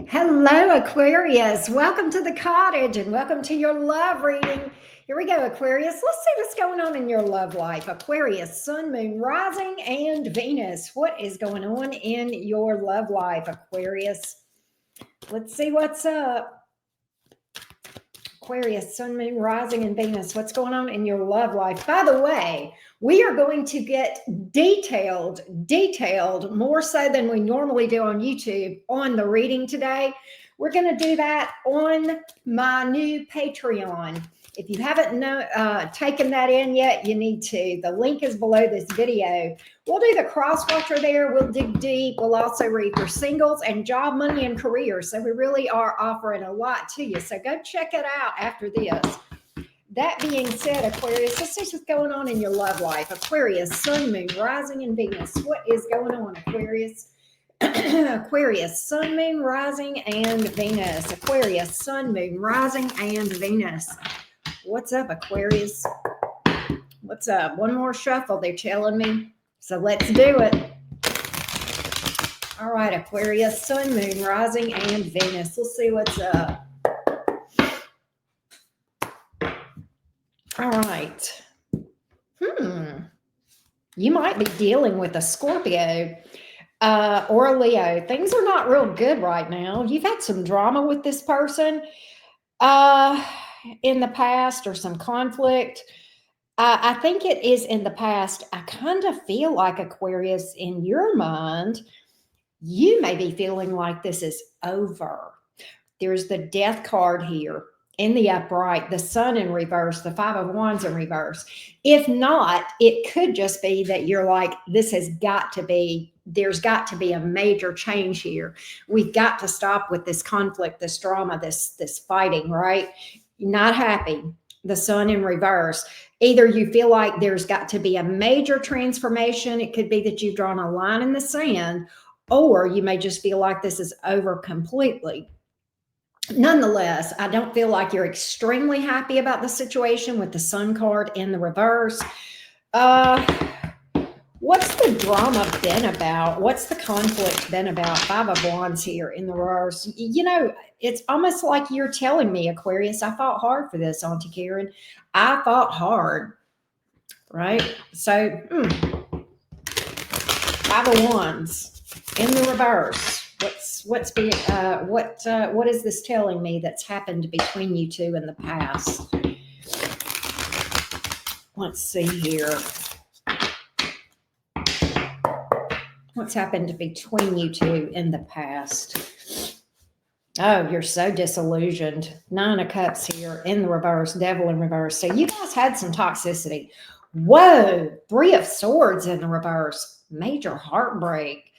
Hello, Aquarius. Welcome to the cottage and welcome to your love reading. Here we go, Aquarius. Let's see what's going on in your love life. Aquarius, Sun, Moon, Rising, and Venus. What is going on in your love life, Aquarius? Let's see what's up. Aquarius, Sun, Moon, Rising, and Venus. What's going on in your love life? By the way, we are going to get detailed, more so than we normally do on YouTube on the reading today. We're going to do that on my new Patreon. If you haven't taken that in yet, you need to. The link is below this video. We'll do the cross watcher there. We'll dig deep. We'll also read for singles and job, money, and career. So we really are offering a lot to you. So go check it out after this. That being said, Aquarius, let's see what's going on in your love life. Aquarius, Sun, Moon, Rising, and Venus. What is going on, Aquarius? Aquarius, Sun, Moon, Rising, and Venus. Aquarius, Sun, Moon, Rising, and Venus. What's up, Aquarius? What's up? One more shuffle, they're telling me. So let's do it. All right, Aquarius, Sun, Moon, Rising, and Venus. Let's see what's up. All right. You might be dealing with a Scorpio or a Leo. Things are not real good right now. You've had some drama with this person in the past or some conflict. I think it is in the past. I kind of feel like, Aquarius, in your mind, you may be feeling like this is over. There's the Death card here in the upright, the Sun in reverse, the Five of Wands in reverse. If not, it could just be that you're like, this has got to be, there's got to be a major change here. We've got to stop with this conflict, this drama, this fighting, right? Not happy. The Sun in reverse. Either you feel like there's got to be a major transformation. It could be that you've drawn a line in the sand, or you may just feel like this is over completely. Nonetheless, I don't feel like you're extremely happy about the situation with the Sun card in the reverse. What's the drama been about? What's the conflict been about? Five of Wands here in the reverse. You know, it's almost like you're telling me, Aquarius, I fought hard for this, Auntie Karen. I fought hard, right? So, Five of Wands in the reverse. What is this telling me that's happened between you two in the past? Let's see here. What's happened between you two in the past? Oh, you're so disillusioned. Nine of Cups here in the reverse, Devil in reverse. So you guys had some toxicity. Whoa, Three of Swords in the reverse. Major heartbreak.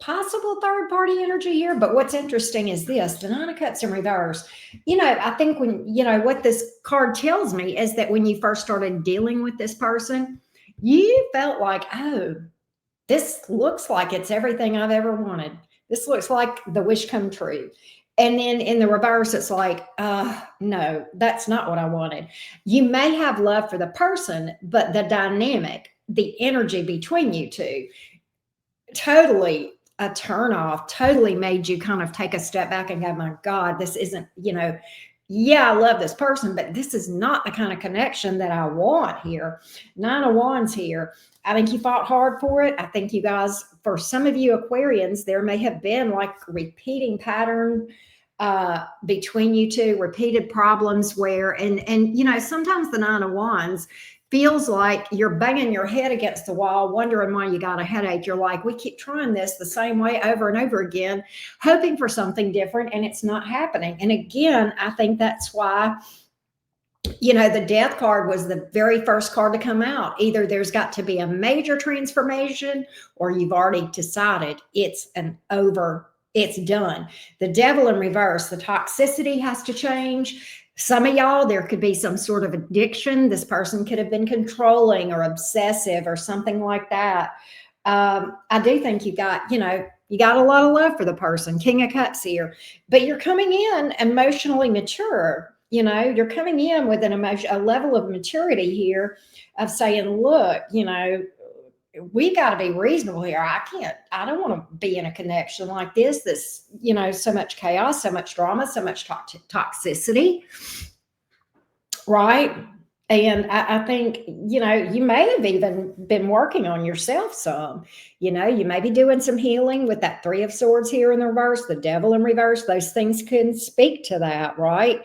Possible third party energy here. But what's interesting is this, the Nine of Cups in reverse. You know, I think what this card tells me is that when you first started dealing with this person, you felt like, oh, this looks like it's everything I've ever wanted. This looks like the wish come true. And then in the reverse, it's like, no, that's not what I wanted. You may have love for the person, but the dynamic, the energy between you two, totally a turnoff, totally made you kind of take a step back and go, my God, this isn't, yeah, I love this person, but this is not the kind of connection that I want here. Nine of Wands here. I think you fought hard for it. I think you guys, for some of you Aquarians, there may have been like repeating pattern between you two, repeated problems where, and sometimes the Nine of Wands feels like you're banging your head against the wall, wondering why you got a headache. You're like, we keep trying this the same way over and over again, hoping for something different, and it's not happening. And again, I think that's why, the Death card was the very first card to come out. Either there's got to be a major transformation, or you've already decided it's done. The Devil in reverse, the toxicity has to change. Some of y'all, there could be some sort of addiction. This person could have been controlling or obsessive or something like that. I do think you got a lot of love for the person, King of Cups here, but you're coming in emotionally mature. You're coming in with a level of maturity here of saying, look, we got to be reasonable here. I don't want to be in a connection like this. This, so much chaos, so much drama, so much toxicity, right? And I think, you may have even been working on yourself some. You may be doing some healing with that Three of Swords here in the reverse, the Devil in reverse. Those things can speak to that, right?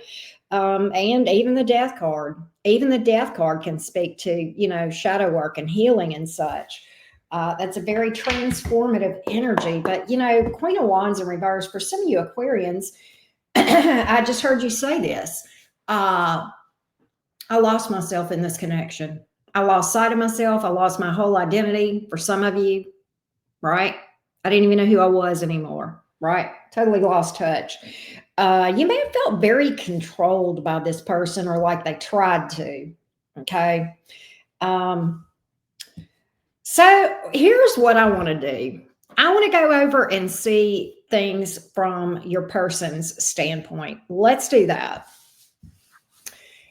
And even the Death card. Even the Death card can speak to, shadow work and healing and such. That's a very transformative energy. But, Queen of Wands in reverse, for some of you Aquarians, I just heard you say this. I lost myself in this connection. I lost sight of myself. I lost my whole identity for some of you, right? I didn't even know who I was anymore, right? Totally lost touch. You may have felt very controlled by this person, or like they tried to, okay? So here's what I want to do. I want to go over and see things from your person's standpoint. Let's do that.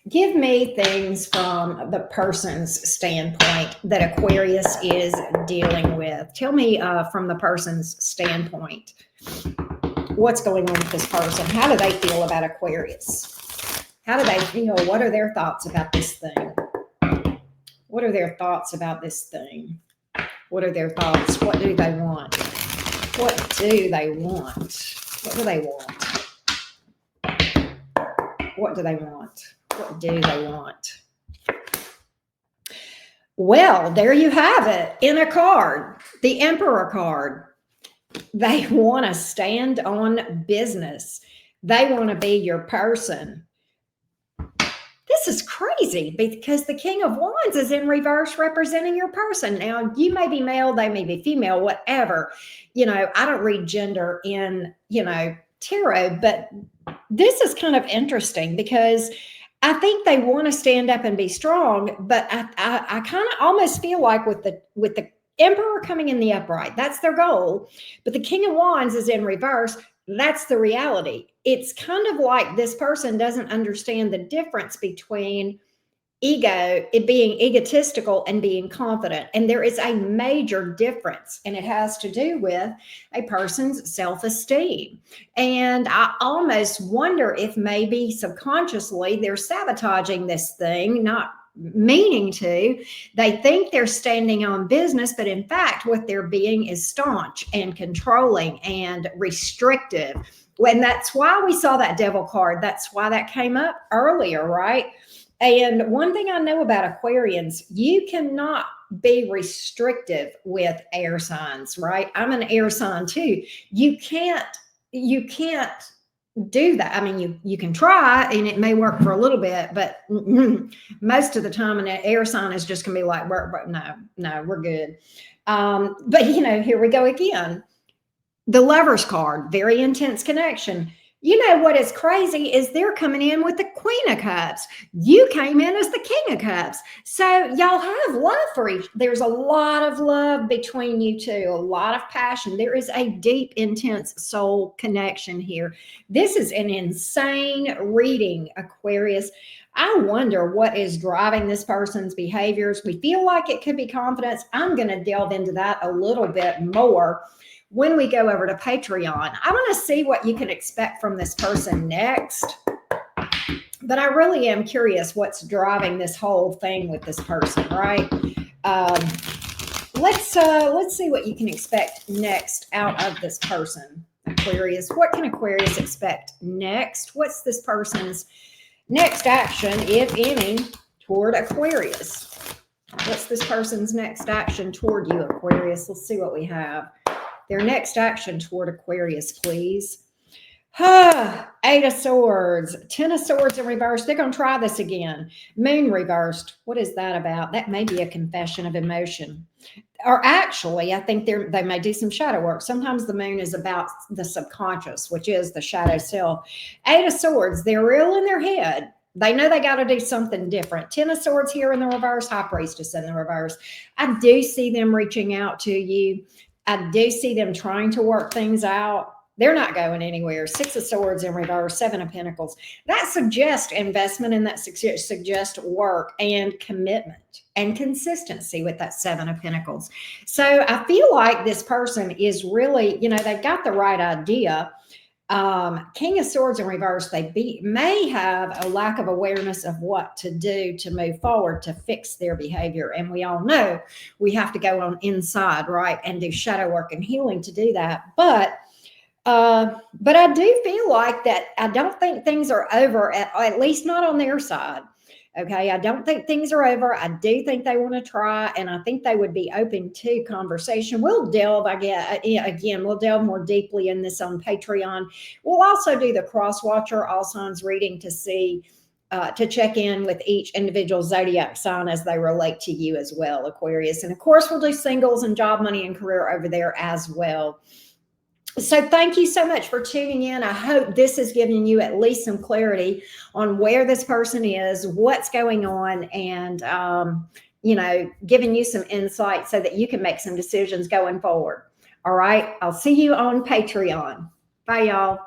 Give me things from the person's standpoint that Aquarius is dealing with. Tell me from the person's standpoint, what's going on with this person? How do they feel about Aquarius? How do they feel? What are their thoughts about this thing? What are their thoughts about this thing? What are their thoughts? What do they want? What do they want? What do they want? What do they want? What do they want? Well, there you have it in a card, the Emperor card. They want to stand on business. They want to be your person. This is crazy because the King of Wands is in reverse representing your person. Now, you may be male, they may be female, whatever. I don't read gender in, tarot, but this is kind of interesting because I think they want to stand up and be strong, but I kind of almost feel like with the Emperor coming in the upright, that's their goal. But the King of Wands is in reverse. That's the reality. It's kind of like this person doesn't understand the difference between it being egotistical and being confident. And there is a major difference, and it has to do with a person's self-esteem. And I almost wonder if maybe subconsciously they're sabotaging this thing, not meaning to. They think they're standing on business, but in fact, what they're being is staunch and controlling and restrictive. And that's why we saw that Devil card. That's why that came up earlier, right? And one thing I know about Aquarians, you cannot be restrictive with air signs, right? I'm an air sign too. You can't do that. I mean, you can try and it may work for a little bit, but most of the time an air sign is just going to be like, no, we're good. But here we go again. The Lover's card, very intense connection. What is crazy is they're coming in with the Queen of Cups. You came in as the King of Cups. So y'all have love for each. There's a lot of love between you two, a lot of passion. There is a deep, intense soul connection here. This is an insane reading, Aquarius. I wonder what is driving this person's behaviors. We feel like it could be confidence. I'm going to delve into that a little bit more when we go over to Patreon. I want to see what you can expect from this person next, but I really am curious what's driving this whole thing with this person, right? Let's see what you can expect next out of this person, Aquarius. What can Aquarius expect next? What's this person's next action, if any, toward Aquarius? What's this person's next action toward you, Aquarius? Let's see what we have. Their next action toward Aquarius, please. Eight of Swords, 10 of Swords in reverse. They're going to try this again. Moon reversed. What is that about? That may be a confession of emotion. Or actually, I think they may do some shadow work. Sometimes the moon is about the subconscious, which is the shadow self. Eight of Swords, they're real in their head. They know they got to do something different. 10 of Swords here in the reverse, High Priestess in the reverse. I do see them reaching out to you. I do see them trying to work things out. They're not going anywhere. Six of Swords in reverse, Seven of Pentacles. That suggests investment and that suggests work and commitment and consistency with that Seven of Pentacles. So I feel like this person is really, they've got the right idea. King of Swords in reverse, may have a lack of awareness of what to do to move forward to fix their behavior. And we all know we have to go on inside, right? And do shadow work and healing to do that. But I do feel like that I don't think things are over, at least not on their side. Okay, I don't think things are over. I do think they want to try, and I think they would be open to conversation. We'll delve, we'll delve more deeply in this on Patreon. We'll also do the cross watcher, all signs reading to see, to check in with each individual zodiac sign as they relate to you as well, Aquarius. And of course, we'll do singles and job, money, and career over there as well. So thank you so much for tuning in. I hope this has given you at least some clarity on where this person is, what's going on, and, giving you some insight so that you can make some decisions going forward. All right. I'll see you on Patreon. Bye, y'all.